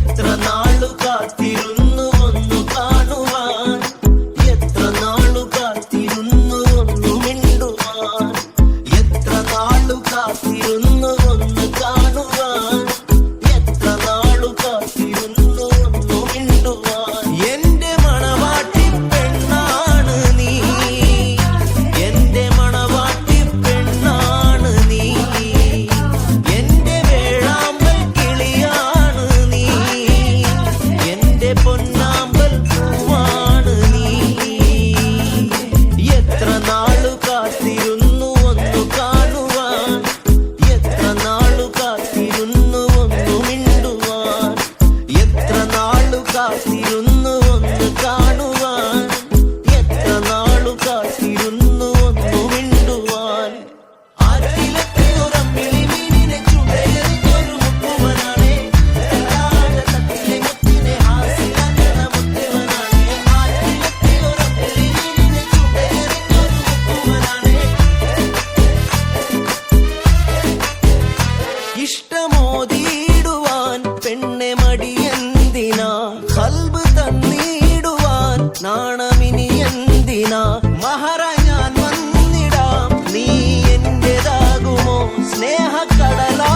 എത്ര നാളു കാത്തിരുന്നു ഒന്നു കാണുവാൻ, എത്ര നാളു കാത്തിരുന്നു ഒന്നു മിണ്ടുവാൻ, എത്ര നാളു കാത്തിരുന്നു ഒന്ന് കാണുവാൻ, എത്ര നാളു കാത്തിരുന്നു ഒന്നു മിണ്ടുവാൻ. എന്റെ മണവാട്ടി പെണ്ണാണ് നീ, എന്റെ മണവാട്ടി പെണ്ണാണ് നീ, എന്റെ വേഴാമ്പൽ കിളിയാണ് നീ, എന്റെ പൊന്നാമ്പൽ പൂവാണ് നീ. എത്ര നാളു കാത്തിരുന്നു ഒന്നു കാണുവാൻ, എത്ര നാളു കാത്തിരുന്നു ഒന്നു മിണ്ടുവാൻ, എത്ര നാളു കാത്തിരുന്നു ഒന്ന് കാണുവാൻ, എത്ര നാളു കാത്തിരുന്നു ഒന്നു മിണ്ടുവാൻ. ആറ്റിലെത്തിയൊരമ്മിളി മീനിനെ ചുടയെറിഞ്ഞൊരു മുക്കുവനാണേ, തട്ടിലെ മുത്തിനെ ഹാസ്യനടന മുത്തുവനാണേ. ആറ്റിലെത്തിയൊരമ്മിളി മീനിനെ ചുടയെറിഞ്ഞൊരു മുക്കുവനാണേ. ഇഷ്ടമോതിയിടുവാൻ പെണ്ണെ മടിയെന്തിനാ, ഖൽബ് തന്നിടുവാൻ നാണമിനി എന്തിനാ. മഹറ ഞാൻ വന്നിടാം, നീ എന്റേതാകുമോ സ്നേഹക്കടലാ